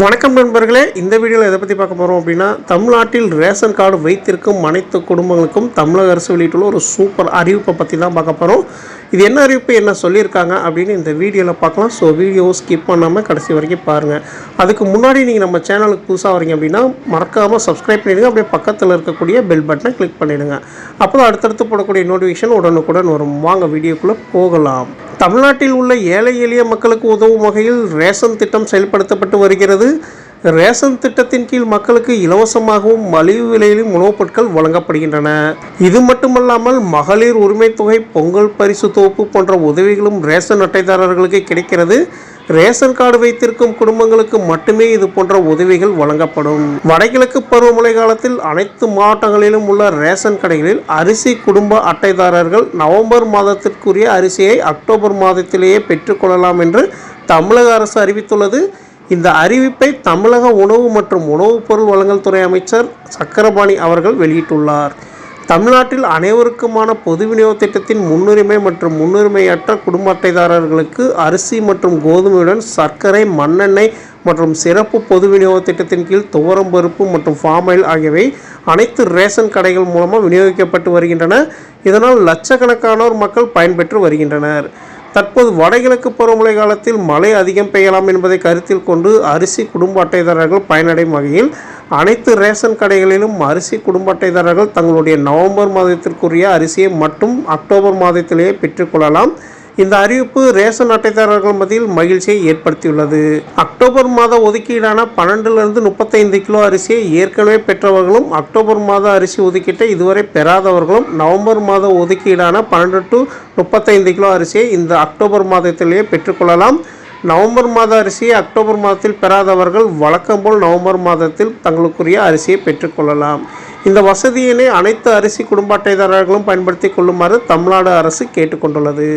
வணக்கம் நண்பர்களே, இந்த வீடியோவில் எதை பற்றி பார்க்க போகிறோம் அப்படின்னா, தமிழ்நாட்டில் ரேஷன் கார்டு வைத்திருக்கும் அனைத்து குடும்பங்களுக்கும் தமிழக அரசு வெளியிட்டுள்ள ஒரு சூப்பர் அறிவிப்பை பற்றி தான் பார்க்க போகிறோம். இது என்ன அறிவிப்பு, என்ன சொல்லியிருக்காங்க அப்படின்னு இந்த வீடியோவில் பார்க்கலாம். ஸோ வீடியோவை ஸ்கிப் பண்ணாமல் கடைசி வரைக்கும் பாருங்கள். அதுக்கு முன்னாடி நீங்கள் நம்ம சேனலுக்கு புதுசாக வரீங்க அப்படின்னா மறக்காமல் சப்ஸ்கிரைப் பண்ணிவிடுங்க. அப்படியே பக்கத்தில் இருக்கக்கூடிய பெல் பட்டனை கிளிக் பண்ணிவிடுங்க. அப்போ தான் அடுத்தடுத்து போடக்கூடிய நோட்டிஃபிகேஷன் உடனுக்குடன் வரும். வாங்க வீடியோக்குள்ளே போகலாம். தமிழ்நாட்டில் உள்ள ஏழை எளிய மக்களுக்கு உதவும் வகையில் ரேஷன் திட்டம் செயல்படுத்தப்பட்டு வருகிறது. ரேஷன் திட்டத்தின் கீழ் மக்களுக்கு இலவசமாகவும் மலிவு விலையிலும் உணவுப் பொருட்கள் வழங்கப்படுகின்றன. இது மட்டுமல்லாமல் மகளிர் உரிமை தொகை, பொங்கல் பரிசு தொகுப்பு போன்ற உதவிகளும் ரேஷன் அட்டைதாரர்களுக்கு கிடைக்கிறது. ரேஷன் கார்டு வைத்திருக்கும் குடும்பங்களுக்கு மட்டுமே இது போன்ற உதவிகள் வழங்கப்படும். வடகிழக்கு பருவமழை காலத்தில் அனைத்து மாவட்டங்களிலும் உள்ள ரேஷன் கடைகளில் அரிசி குடும்ப அட்டைதாரர்கள் நவம்பர் மாதத்திற்குரிய அரிசியை அக்டோபர் மாதத்திலேயே பெற்றுக்கொள்ளலாம் என்று தமிழக அரசு அறிவித்துள்ளது. இந்த அறிவிப்பை தமிழக உணவு மற்றும் உணவுப் பொருள் வழங்கல் துறை அமைச்சர் சக்கரபாணி அவர்கள் வெளியிட்டுள்ளார். தமிழ்நாட்டில் அனைவருக்குமான பொது விநியோக திட்டத்தின் முன்னுரிமை மற்றும் முன்னுரிமையற்ற குடும்ப அட்டைதாரர்களுக்கு அரிசி மற்றும் கோதுமையுடன் சர்க்கரை, மண்ணெண்ணெய் மற்றும் சிறப்பு பொது விநியோக திட்டத்தின் கீழ் துவரம் பருப்பு மற்றும் பாம் ஆயில் ஆகியவை அனைத்து ரேஷன் கடைகள் மூலமாக விநியோகிக்கப்பட்டு வருகின்றன. இதனால் லட்சக்கணக்கானோர் மக்கள் பயன்பெற்று வருகின்றனர். தற்போது வடகிழக்கு பருவமழை காலத்தில் மழை அதிகம் பெய்யலாம் என்பதை கருத்தில் கொண்டு அரிசி குடும்ப அட்டைதாரர்கள் பயனடையும் வகையில் அனைத்து ரேஷன் கடைகளிலும் அரிசி குடும்ப அட்டைதாரர்கள் தங்களுடைய நவம்பர் மாதத்திற்குரிய அரிசியை மட்டும் அக்டோபர் மாதத்திலேயே பெற்றுக்கொள்ளலாம். இந்த அறிவிப்பு ரேஷன் அட்டைதாரர்கள் மத்தியில் மகிழ்ச்சியை ஏற்படுத்தியுள்ளது. அக்டோபர் மாத ஒதுக்கீடான 12 to 35 கிலோ அரிசியை ஏற்கனவே பெற்றவர்களும், அக்டோபர் மாத அரிசி ஒதுக்கீட்டை இதுவரை பெறாதவர்களும் நவம்பர் மாத ஒதுக்கீடான 12 to 35 கிலோ அரிசியை இந்த அக்டோபர் மாதத்திலேயே பெற்றுக்கொள்ளலாம். நவம்பர் மாத அரிசியை அக்டோபர் மாதத்தில் பெறாதவர்கள் வழக்கம் போல் நவம்பர் மாதத்தில் தங்களுக்குரிய அரிசியை பெற்றுக்கொள்ளலாம். இந்த வசதியினை அனைத்து அரிசி குடும்ப அட்டைதாரர்களும் பயன்படுத்தி கொள்ளுமாறு தமிழ்நாடு அரசு கேட்டுக்கொண்டுள்ளது.